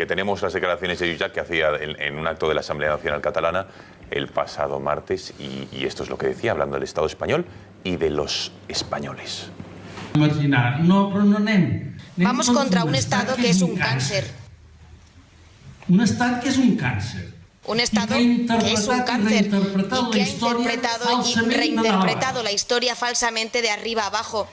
que tenemos las declaraciones de Lluís Llach que hacía en un acto de la Asamblea Nacional Catalana el pasado martes, y esto es lo que decía, hablando del Estado español y de los españoles. Vamos contra un Estado que es un cáncer. Un Estado que es un cáncer. Un Estado que es un cáncer y que ha interpretado y reinterpretado la historia falsamente de arriba a abajo.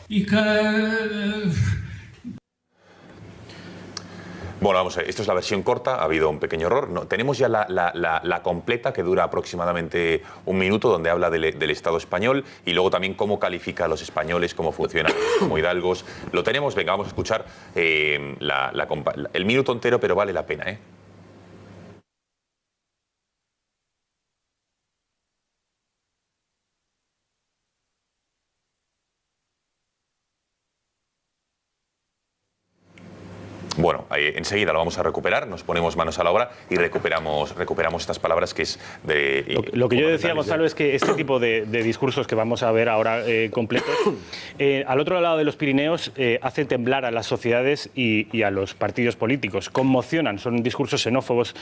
Bueno, vamos a ver, esto es la versión corta, ha habido un pequeño error. No, tenemos ya la completa, que dura aproximadamente un minuto, donde habla del Estado español y luego también cómo califica a los españoles, cómo funcionan como hidalgos. Lo tenemos, venga, vamos a escuchar el minuto entero, pero vale la pena, ¿eh? Bueno, enseguida lo vamos a recuperar, nos ponemos manos a la obra y recuperamos estas palabras que es de... Lo que yo decía, Gonzalo, es que este tipo de discursos que vamos a ver ahora completos, al otro lado de los Pirineos hacen temblar a las sociedades y a los partidos políticos, conmocionan, son discursos xenófobos.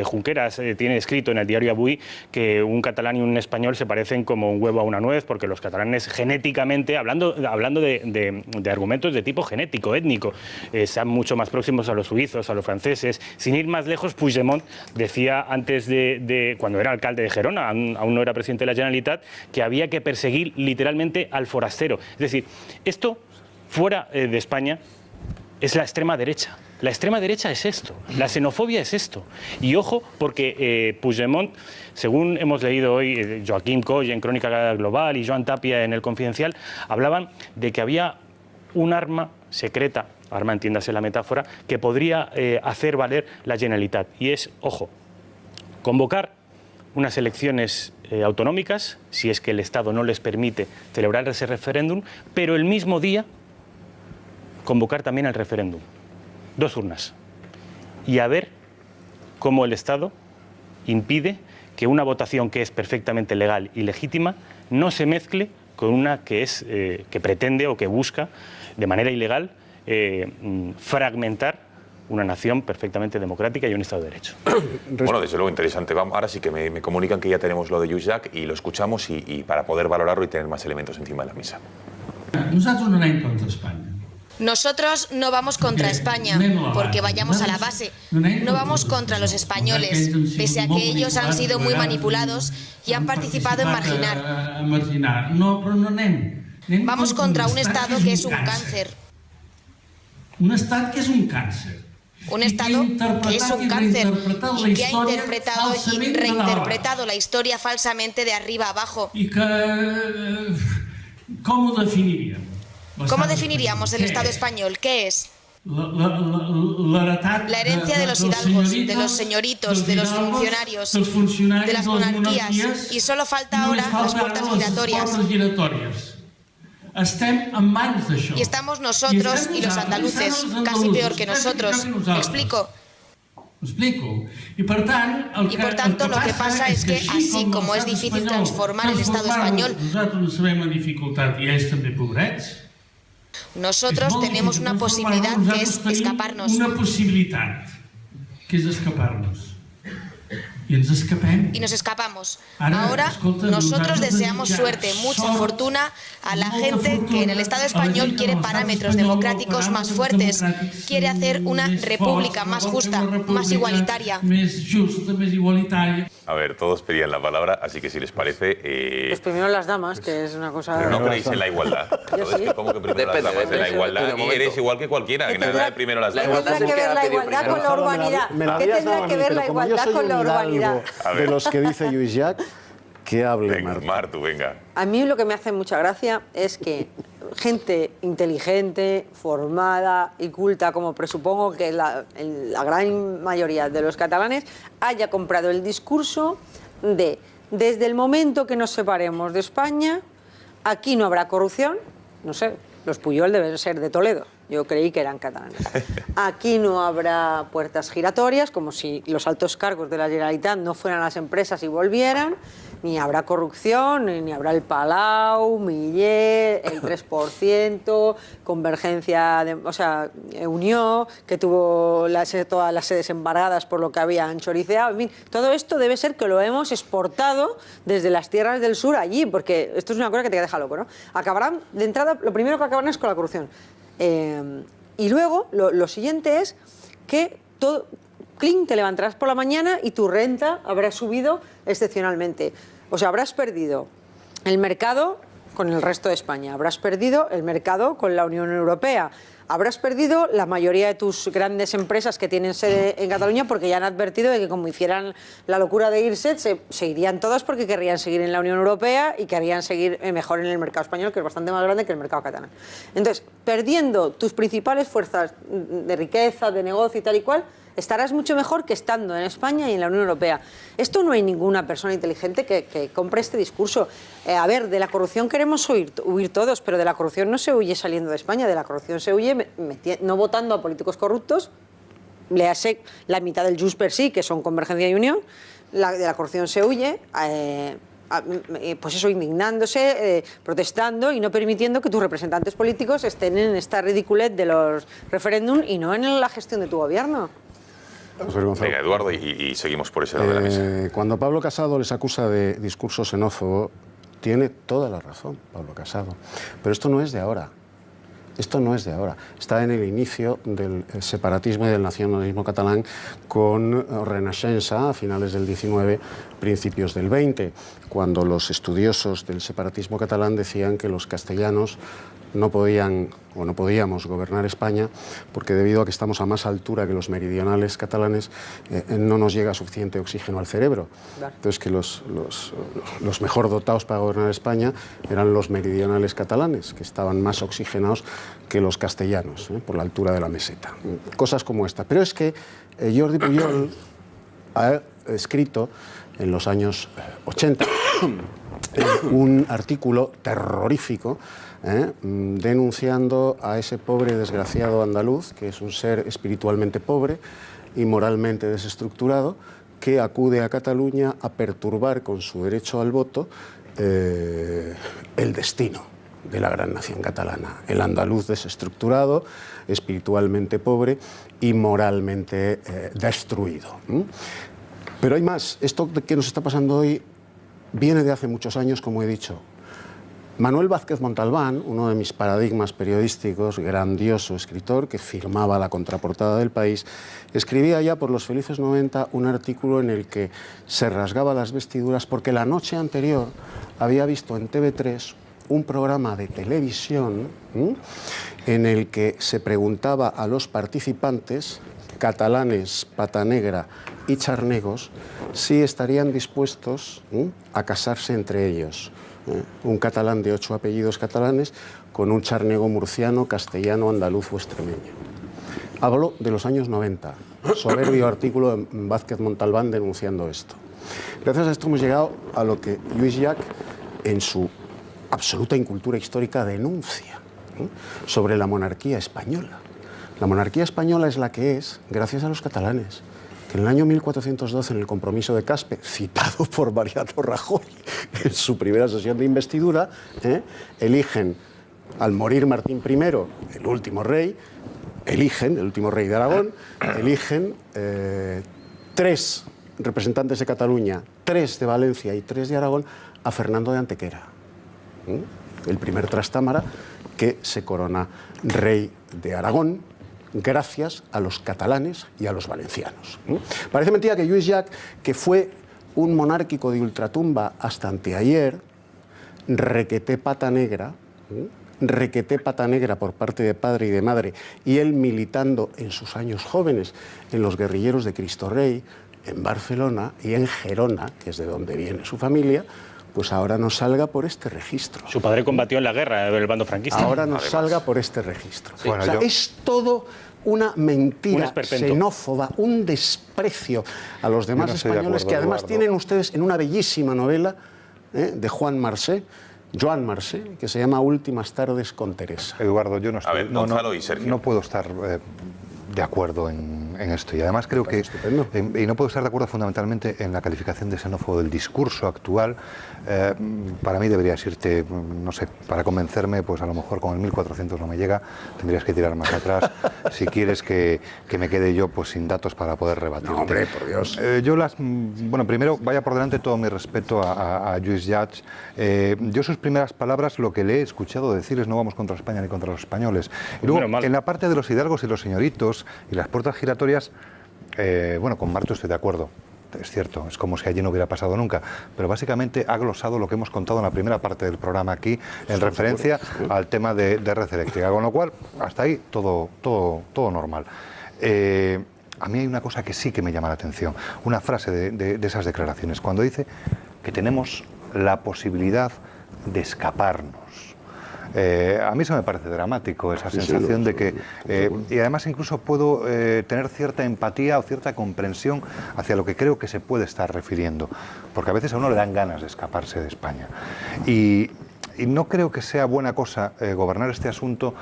Junqueras tiene escrito en el diario Avui que un catalán y un español se parecen como un huevo a una nuez, porque los catalanes genéticamente, hablando de argumentos de tipo genético, étnico, sean mucho más próximos a los suizos, a los franceses. Sin ir más lejos, Puigdemont decía antes cuando era alcalde de Gerona, aún no era presidente de la Generalitat, que había que perseguir literalmente al forastero. Es decir, esto fuera de España es la extrema derecha. La extrema derecha es esto, la xenofobia es esto. Y ojo, porque Puigdemont, según hemos leído hoy, Joaquim Coll en Crónica Global y Joan Tapia en El Confidencial, hablaban de que había un arma secreta, arma, entiéndase la metáfora, que podría hacer valer la Generalitat. Y es, ojo, convocar unas elecciones autonómicas, si es que el Estado no les permite celebrar ese referéndum, pero el mismo día convocar también el referéndum. 2 urnas. Y a ver cómo el Estado impide que una votación que es perfectamente legal y legítima no se mezcle con una que pretende o que busca de manera ilegal fragmentar una nación perfectamente democrática y un Estado de Derecho. Bueno, desde luego interesante. Ahora sí que me comunican que ya tenemos lo de Lluís Llach y lo escuchamos y para poder valorarlo y tener más elementos encima de la mesa. Nosotros no anem contra España. Nosotros no vamos contra España porque vayamos a la base. No vamos contra los españoles, pese a que ellos han sido muy manipulados y han participado en marginar. Vamos contra un Estado que es un cáncer. Un Estado que es un cáncer. Un Estado que es un cáncer y que ha interpretado y reinterpretado la historia falsamente de arriba a abajo. ¿Y cómo definiríamos? ¿Cómo definiríamos el Estado español? ¿Qué es? La herencia de los hidalgos, de los señoritos, de los funcionarios, de las monarquías. Y solo falta ahora las puertas giratorias. Y estamos nosotros y los andaluces, casi peor que nosotros. ¿Me explico? Y por tanto, lo que pasa es que, así como es difícil transformar el Estado español, nosotros tenemos una posibilidad que es escaparnos. Y nos escapamos. Ahora nosotros deseamos suerte, mucha fortuna a la gente que en el Estado español quiere parámetros democráticos más fuertes, quiere hacer una república más justa, más igualitaria. A ver, todos pedían la palabra, así que si les parece... Pues primero las damas, que es una cosa... Pero no creéis en la igualdad. Yo sí. ¿Cómo que primero las damas? En la igualdad y eres igual que cualquiera, que no es primero las damas. ¿Qué tendrá que ver la igualdad con la urbanidad? ¿Qué tendrá que ver la igualdad con la urbanidad? De los que dice Lluís Llach, que hable Marta. Martu, venga. A mí lo que me hace mucha gracia es que gente inteligente, formada y culta, como presupongo que la gran mayoría de los catalanes, haya comprado el discurso de desde el momento que nos separemos de España, aquí no habrá corrupción, no sé, los Puyol deben ser de Toledo. Yo creí que eran catalanes. Aquí no habrá puertas giratorias, como si los altos cargos de la Generalitat no fueran las empresas y volvieran. ni habrá corrupción, ni habrá el Palau, Millet, el 3%, Convergencia, o sea, Unió, que tuvo todas las sedes embargadas por lo que habían choriceado. En fin, todo esto debe ser que lo hemos exportado desde las tierras del sur allí, porque esto es una cosa que te deja loco, ¿no? Acabarán, de entrada, lo primero que acabarán es con la corrupción. Y luego, lo siguiente es que todo... Clink, te levantarás por la mañana y tu renta habrá subido excepcionalmente. O sea, habrás perdido el mercado con el resto de España, habrás perdido el mercado con la Unión Europea, habrás perdido la mayoría de tus grandes empresas que tienen sede en Cataluña porque ya han advertido de que como hicieran la locura de irse, se irían todas porque querrían seguir en la Unión Europea y querrían seguir mejor en el mercado español, que es bastante más grande que el mercado catalán. Entonces, perdiendo tus principales fuerzas de riqueza, de negocio y tal y cual, estarás mucho mejor que estando en España y en la Unión Europea. Esto no hay ninguna persona inteligente que compre este discurso. A ver, de la corrupción queremos huir todos, pero de la corrupción no se huye saliendo de España, de la corrupción se huye no votando a políticos corruptos, léase la mitad del Junts per Sí, que son Convergencia y Unión, de la corrupción se huye... pues eso, indignándose, protestando y no permitiendo que tus representantes políticos estén en esta ridiculez de los referéndums y no en la gestión de tu gobierno. Venga, Eduardo, y seguimos por ese lado de la mesa. Cuando Pablo Casado les acusa de discurso xenófobo, tiene toda la razón Pablo Casado. Pero esto no es de ahora. Esto no es de ahora. Está en el inicio del separatismo y del nacionalismo catalán con Renaixença a finales del 19, principios del 20, cuando los estudiosos del separatismo catalán decían que los castellanos no podían o no podíamos gobernar España porque debido a que estamos a más altura que los meridionales catalanes no nos llega suficiente oxígeno al cerebro. Claro. Entonces que los mejor dotados para gobernar España eran los meridionales catalanes, que estaban más oxigenados que los castellanos, por la altura de la meseta. Cosas como esta. Pero es que Jordi Pujol ha escrito en los años 80 un artículo terrorífico denunciando a ese pobre desgraciado andaluz, que es un ser espiritualmente pobre y moralmente desestructurado, que acude a Cataluña a perturbar con su derecho al voto el destino de la gran nación catalana. El andaluz desestructurado, espiritualmente pobre y moralmente destruido. Pero hay más. Esto que nos está pasando hoy viene de hace muchos años, como he dicho. Manuel Vázquez Montalbán, uno de mis paradigmas periodísticos, grandioso escritor que firmaba la contraportada del País, escribía ya por los felices 90 un artículo en el que se rasgaba las vestiduras porque la noche anterior había visto en TV3 un programa de televisión en el que se preguntaba a los participantes, catalanes, pata negra y charnegos, si estarían dispuestos a casarse entre ellos. Un catalán de 8 apellidos catalanes con un charnego murciano, castellano, andaluz o extremeño. Hablo de los años 90, soberbio artículo de Vázquez Montalbán denunciando esto. Gracias a esto hemos llegado a lo que Lluís Llach, en su absoluta incultura histórica, denuncia sobre la monarquía española. La monarquía española es la que es gracias a los catalanes, que en el año 1412, en el compromiso de Caspe, citado por Mariano Rajoy en su primera sesión de investidura, eligen, al morir Martín I, el último rey, el último rey de Aragón, eligen 3 representantes de Cataluña, 3 de Valencia y 3 de Aragón, a Fernando de Antequera, el primer trastámara que se corona rey de Aragón, gracias a los catalanes y a los valencianos. Parece mentira que Lluís Llach, que fue un monárquico de ultratumba hasta anteayer, requeté pata negra por parte de padre y de madre, y él militando en sus años jóvenes en los guerrilleros de Cristo Rey, en Barcelona y en Gerona, que es de donde viene su familia, pues ahora nos salga por este registro. Su padre combatió en la guerra del bando franquista. Ahora nos salga por este registro. Sí. Bueno, o sea, es todo una mentira xenófoba, un desprecio a los demás españoles, que además tienen ustedes en una bellísima novela de Joan Marcé, que se llama Últimas tardes con Teresa. Eduardo, yo no estoy, a ver, Gonzalo y Sergio. No puedo estar de acuerdo en en esto. Y además creo que, y no puedo estar de acuerdo fundamentalmente en la calificación de xenófobo del discurso actual. Para mí deberías irte, no sé, para convencerme, pues a lo mejor con el 1400 no me llega, tendrías que tirar más atrás si quieres que me quede yo pues sin datos para poder rebatirte. No, hombre, por Dios. Bueno, primero, vaya por delante todo mi respeto a Lluís Llach. Yo sus primeras palabras, lo que le he escuchado decir es: no vamos contra España ni contra los españoles. Y luego, en la parte de los hidalgos y los señoritos y las puertas giratorias, bueno, con Marto estoy de acuerdo. Es cierto, es como si allí no hubiera pasado nunca, pero básicamente ha glosado lo que hemos contado en la primera parte del programa aquí, en referencia al tema de red eléctrica, con lo cual, hasta ahí todo normal. A mí hay una cosa que sí que me llama la atención, una frase de esas declaraciones, cuando dice que tenemos la posibilidad de escaparnos. A mí eso me parece dramático, esa sensación de que... y además incluso puedo tener cierta empatía o cierta comprensión hacia lo que creo que se puede estar refiriendo, porque a veces a uno le dan ganas de escaparse de España. Y no creo que sea buena cosa gobernar este asunto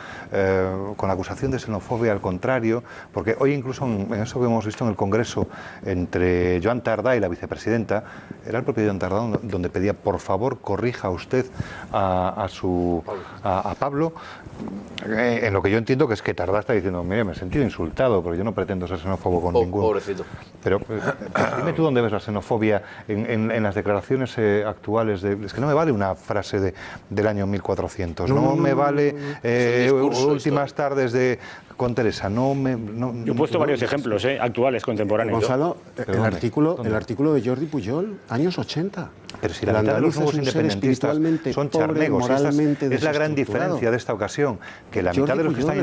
con la acusación de xenofobia, al contrario, porque hoy incluso en eso que hemos visto en el Congreso entre Joan Tardá y la vicepresidenta, era el propio Joan Tardá donde pedía: por favor, corrija usted a Pablo, en lo que yo entiendo que es que Tardá está diciendo: mire, me he sentido insultado, pero yo no pretendo ser xenófobo con ninguno. Pobrecito. Pero dime tú dónde ves la xenofobia en las declaraciones actuales. Es que no me vale una frase del año 1400, no me vale últimas tardes con Teresa, yo he puesto varios ejemplos actuales, contemporáneos. Gonzalo, el artículo de Jordi Pujol, años 80. Pero si la mitad de los nuevos independentistas son charnegos, es la gran diferencia de esta ocasión, que la mitad de los que están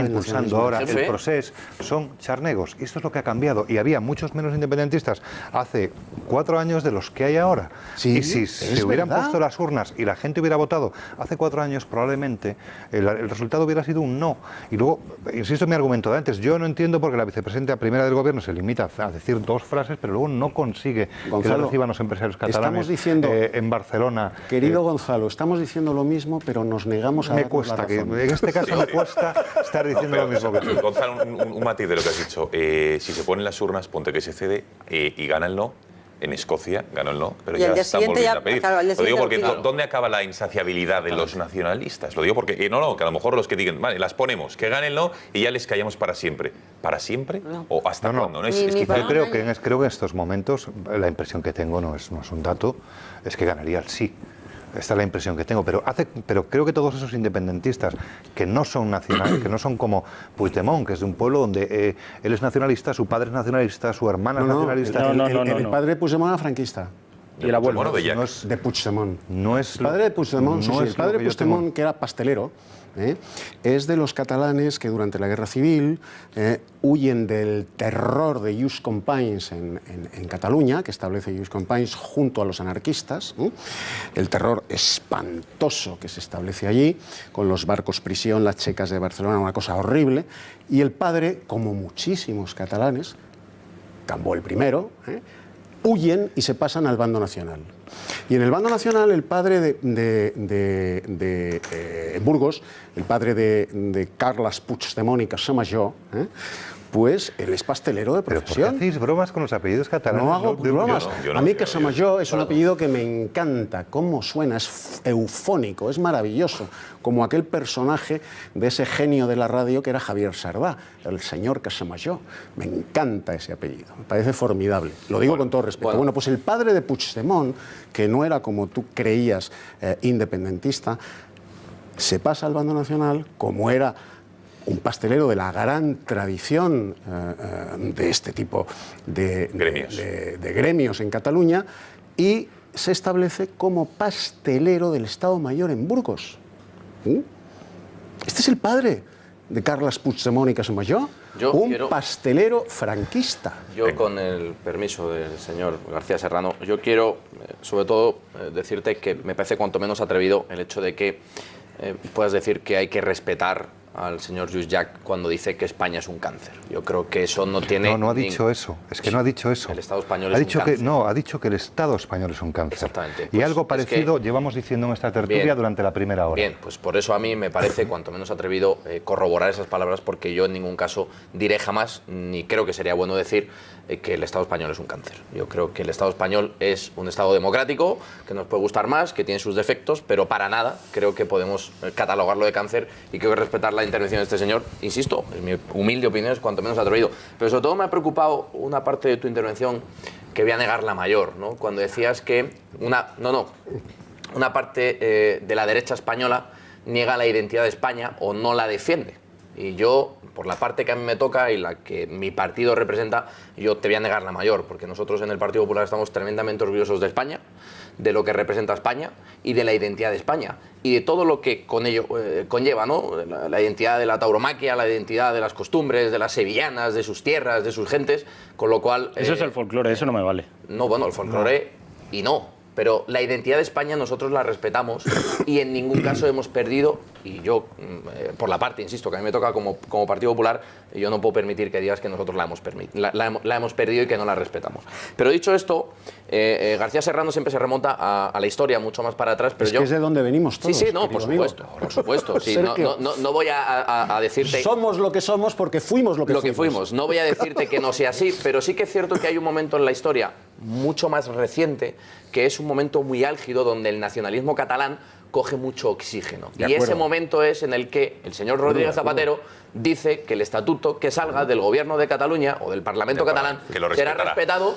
impulsando ahora el proceso son charnegos, y esto es lo que ha cambiado, y había muchos menos independentistas hace 4 años de los que hay ahora. Sí, y si se hubieran puesto las urnas y la gente hubiera votado hace 4 años, probablemente el resultado hubiera sido un no. Y luego, insisto en mi argumento de antes, yo no entiendo por qué la vicepresidenta primera del gobierno se limita a decir 2 frases, pero luego no consigue que la reciban los empresarios catalanes en Barcelona. Querido Gonzalo, estamos diciendo lo mismo, pero nos negamos a me cuesta, que en este caso me cuesta estar diciendo lo mismo que tú. Gonzalo, un matiz de lo que has dicho. Si se ponen las urnas, ponte que se cede y gana el no. En Escocia ganó el no, pero ya están volviendo a pedir. Claro, lo digo porque ¿dónde acaba la insaciabilidad de los nacionalistas? Lo digo porque, que a lo mejor los que digan, vale, las ponemos, que gane el no y ya les callamos para siempre. ¿Para siempre? No. ¿O hasta cuándo? ¿No? Creo que en estos momentos, la impresión que tengo no es un dato, es que ganaría el sí. Esta es la impresión que tengo, pero creo que todos esos independentistas que no son nacionales, que no son como Puigdemont, que es de un pueblo donde él es nacionalista, su padre es nacionalista, su hermana es nacionalista. El padre de Puigdemont era franquista. Y el abuelo de Puigdemont. No es el padre de Puigdemont, el padre de Puigdemont, que era pastelero, es de los catalanes que durante la Guerra Civil huyen del terror de Lluís Companys en Cataluña, que establece Lluís Companys junto a los anarquistas, el terror espantoso que se establece allí, con los barcos prisión, las checas de Barcelona, una cosa horrible, y el padre, como muchísimos catalanes, Cambó el primero, huyen y se pasan al bando nacional. Y en el bando nacional el padre de Burgos, el padre de Carles Puigdemont y Casamajó, pues él es pastelero de profesión. ¿Pero por qué hacéis bromas con los apellidos catalanes? No hago bromas. A mí Casamajó es un apellido que me encanta. Cómo suena, es eufónico, es maravilloso. Como aquel personaje de ese genio de la radio que era Javier Sardá, el señor Casamajó. Me encanta ese apellido, me parece formidable. Lo digo con todo respeto. Bueno, pues el padre de Puigdemont, que no era como tú creías independentista, se pasa al bando nacional, como era un pastelero de la gran tradición de este tipo de gremios en Cataluña, y se establece como pastelero del Estado Mayor en Burgos. Este es el padre de Carles Puigdemont y Casamajó, pastelero franquista. Yo, con el permiso del señor García Serrano, yo quiero, sobre todo, decirte que me parece cuanto menos atrevido el hecho de que puedas decir que hay que respetar al señor Lluís Llach cuando dice que España es un cáncer. Yo creo que eso no tiene... No ha dicho eso. Es que no ha dicho eso. El Estado español es un cáncer. Ha dicho que el Estado español es un cáncer. Exactamente. Y algo parecido llevamos diciendo en esta tertulia durante la primera hora. Bien, pues por eso a mí me parece cuanto menos atrevido corroborar esas palabras, porque yo en ningún caso diré jamás, ni creo que sería bueno decir que el Estado español es un cáncer. Yo creo que el Estado español es un Estado democrático, que nos puede gustar más, que tiene sus defectos, pero para nada creo que podemos catalogarlo de cáncer, y creo que respetar la intervención de este señor, insisto, es mi humilde opinión, es cuanto menos atrevido. Pero sobre todo me ha preocupado una parte de tu intervención que voy a negar la mayor, ¿no? Cuando decías que una parte de la derecha española niega la identidad de España o no la defiende. Y yo, por la parte que a mí me toca y la que mi partido representa, yo te voy a negar la mayor, porque nosotros en el Partido Popular estamos tremendamente orgullosos de España, de lo que representa España y de la identidad de España y de todo lo que con ello conlleva, ¿no? La identidad de la tauromaquia, la identidad de las costumbres, de las sevillanas, de sus tierras, de sus gentes, con lo cual... Eso es el folclore, eso no me vale. No, bueno, el folclore y no. Pero la identidad de España nosotros la respetamos y en ningún caso hemos perdido, y yo, por la parte, insisto, que a mí me toca como Partido Popular, yo no puedo permitir que digas que nosotros la hemos perdido y que no la respetamos. Pero dicho esto, García Serrano siempre se remonta a la historia, mucho más para atrás. Pero que es de donde venimos todos. Sí, no, por supuesto. Sí, no voy a decirte... Somos lo que somos porque fuimos lo que fuimos. No voy a decirte que no sea así, pero sí que es cierto que hay un momento en la historia mucho más reciente, que es un momento muy álgido donde el nacionalismo catalán coge mucho oxígeno. Y ese momento es en el que el señor Rodríguez Zapatero dice que el estatuto que salga del gobierno de Cataluña o del Parlamento catalán será respetado,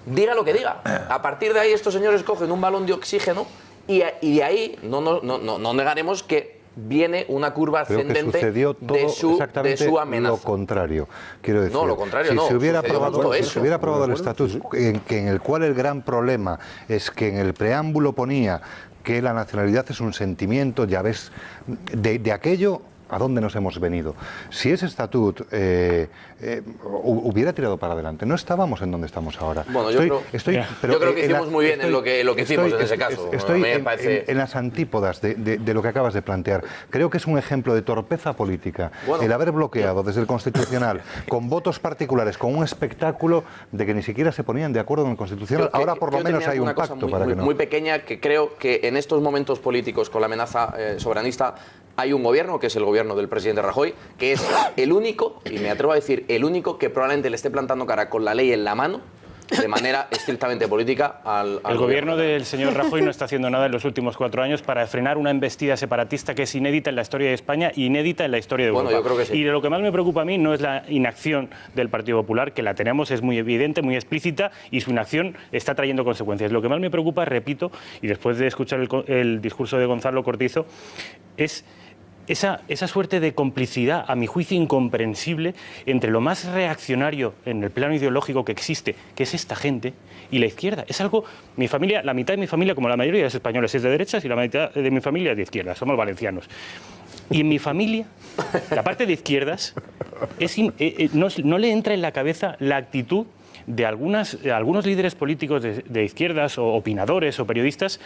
diga lo que diga. A partir de ahí estos señores cogen un balón de oxígeno y de ahí no negaremos que viene una curva ascendente de su amenaza. Lo contrario, quiero decir. No, lo contrario no. Si se hubiera aprobado el estatuto, en el cual el gran problema es que en el preámbulo ponía que la nacionalidad es un sentimiento, ya ves, de aquello... ¿A dónde nos hemos venido? Si ese estatuto hubiera tirado para adelante, no estábamos en donde estamos ahora. Bueno, yo creo que hicimos muy bien en lo que hicimos en ese caso. Estoy en las antípodas de lo que acabas de plantear. Creo que es un ejemplo de torpeza política el haber bloqueado desde el Constitucional con votos particulares, con un espectáculo de que ni siquiera se ponían de acuerdo en el Constitucional. Ahora por lo menos hay un pacto para que no. Muy pequeña, que creo que en estos momentos políticos con la amenaza soberanista hay un gobierno, que es el gobierno del presidente Rajoy, que es el único, y me atrevo a decir, el único que probablemente le esté plantando cara con la ley en la mano, de manera estrictamente política al El gobierno del señor Rajoy no está haciendo nada en los últimos 4 años para frenar una embestida separatista que es inédita en la historia de España y inédita en la historia de Europa. Bueno, yo creo que sí. Y lo que más me preocupa a mí no es la inacción del Partido Popular, que la tenemos, es muy evidente, muy explícita, y su inacción está trayendo consecuencias. Lo que más me preocupa, repito, y después de escuchar el discurso de Gonzalo Cortizo, es esa suerte de complicidad, a mi juicio incomprensible, entre lo más reaccionario en el plano ideológico que existe, que es esta gente, y la izquierda. Es algo, mi familia, la mitad de mi familia, como la mayoría de los españoles, es de derechas y la mitad de mi familia es de izquierdas, somos valencianos. Y en mi familia, la parte de izquierdas, no le entra en la cabeza la actitud de algunos líderes políticos de izquierdas o opinadores o periodistas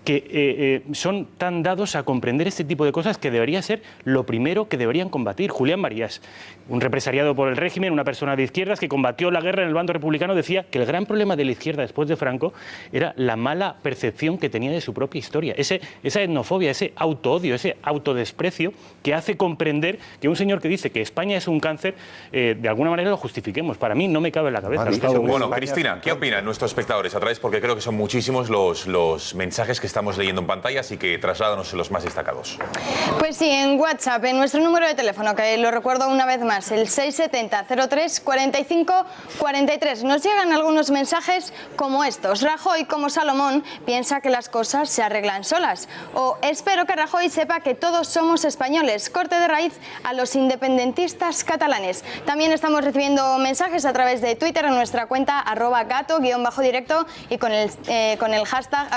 que son tan dados a comprender este tipo de cosas que debería ser lo primero que deberían combatir. Julián Marías, un represaliado por el régimen, una persona de izquierdas que combatió la guerra en el bando republicano, decía que el gran problema de la izquierda después de Franco era la mala percepción que tenía de su propia historia, esa etnofobia, ese autoodio, ese autodesprecio que hace comprender que un señor que dice que España es un cáncer, de alguna manera lo justifiquemos. Para mí no me cabe en la cabeza. Bueno, Cristina, ¿qué opinan nuestros espectadores a través? Porque creo que son muchísimos los mensajes que estamos leyendo en pantalla, así que trasládanos los más destacados. Pues sí, en WhatsApp, en nuestro número de teléfono, que lo recuerdo una vez más, el 670-03-45-43. Nos llegan algunos mensajes como estos. Rajoy, como Salomón, piensa que las cosas se arreglan solas. O espero que Rajoy sepa que todos somos españoles. Corte de raíz a los independentistas catalanes. También estamos recibiendo mensajes a través de Twitter en nuestra cuenta @gato_directo y con el hashtag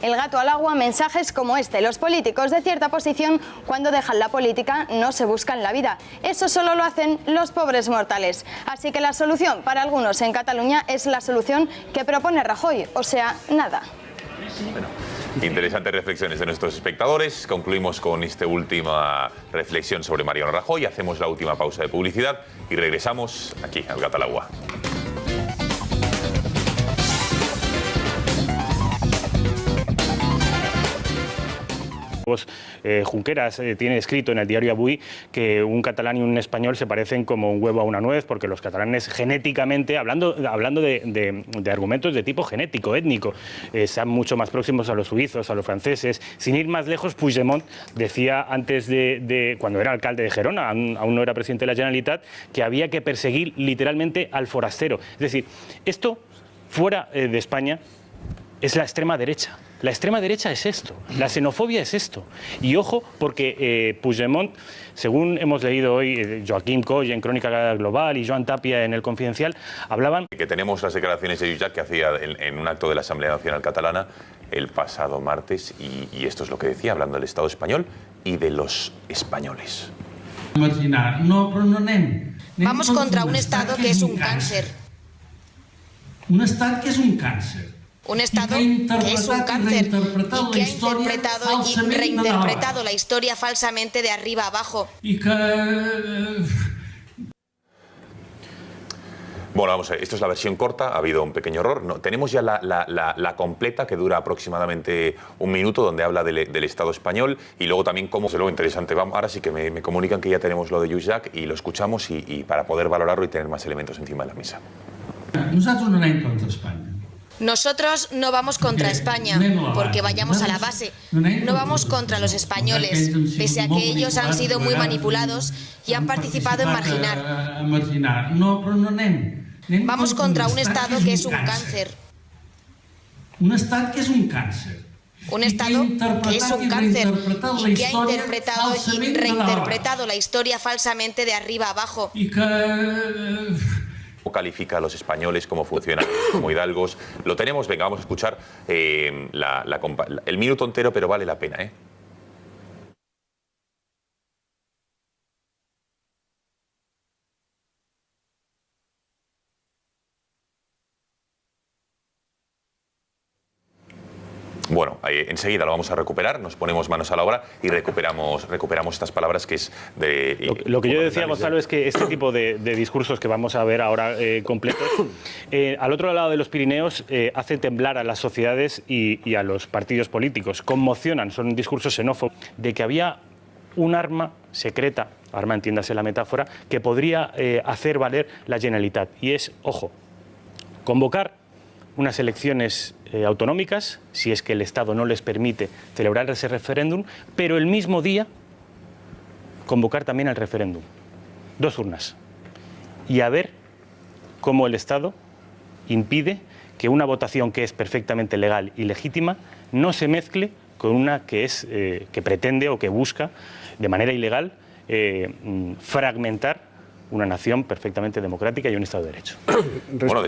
#elgatoalagua, mensajes como este. Los políticos de cierta posición, cuando dejan la política, no se buscan la vida. Eso solo lo hacen los pobres mortales. Así que la solución para algunos en Cataluña es la solución que propone Rajoy, o sea, nada. Bueno. Interesantes reflexiones de nuestros espectadores. Concluimos con esta última reflexión sobre Mariano Rajoy. Hacemos la última pausa de publicidad y regresamos aquí al Gat al Agua. Junqueras tiene escrito en el diario Avui que un catalán y un español se parecen como un huevo a una nuez, porque los catalanes genéticamente, hablando de argumentos de tipo genético, étnico, sean mucho más próximos a los suizos, a los franceses. Sin ir más lejos, Puigdemont decía antes cuando era alcalde de Gerona, aún no era presidente de la Generalitat, que había que perseguir literalmente al forastero. Es decir, esto fuera de España es la extrema derecha. La extrema derecha es esto, la xenofobia es esto. Y ojo, porque Puigdemont, según hemos leído hoy, Joaquim Coll en Crónica Global y Joan Tapia en El Confidencial, hablaban... Que tenemos las declaraciones de Lluís Llach que hacía en un acto de la Asamblea Nacional Catalana el pasado martes, y esto es lo que decía, hablando del Estado español y de los españoles. Vamos contra un Estado que es un cáncer. Un Estado que es un cáncer. Un Estado que es un cáncer y que ha interpretado y reinterpretado la historia falsamente de arriba abajo. Bueno, vamos a ver, esto es la versión corta, ha habido un pequeño error. No, tenemos ya la completa, que dura aproximadamente un minuto, donde habla del Estado español y luego también cómo es lo interesante. Vamos, ahora sí que me comunican que ya tenemos lo de Lluís Llach y lo escuchamos y para poder valorarlo y tener más elementos encima de la mesa. Nosotros no anem contra España. Nosotros no vamos contra España porque vayamos a la base. No vamos contra los españoles, pese a que ellos han sido muy manipulados y han participado en marginar. Vamos contra un Estado que es un cáncer. Un Estado que es un cáncer. Un Estado que es un cáncer y que ha interpretado y reinterpretado la historia falsamente de arriba abajo. Califica a los españoles como funcionarios, como hidalgos. Lo tenemos, venga, vamos a escuchar el minuto entero, pero vale la pena, ¿eh? Bueno, enseguida lo vamos a recuperar, nos ponemos manos a la obra y recuperamos estas palabras que es de... Lo que yo decía, Gonzalo, es que este tipo de discursos que vamos a ver ahora completos, al otro lado de los Pirineos hacen temblar a las sociedades y a los partidos políticos, conmocionan, son discursos xenófobos, de que había un arma secreta, arma entiéndase la metáfora, que podría hacer valer la Generalitat. Y es, ojo, convocar unas elecciones autonómicas, si es que el Estado no les permite celebrar ese referéndum, pero el mismo día convocar también el referéndum. 2 urnas. Y a ver cómo el Estado impide que una votación que es perfectamente legal y legítima no se mezcle con una que pretende o que busca de manera ilegal fragmentar una nación perfectamente democrática y un Estado de Derecho. Bueno,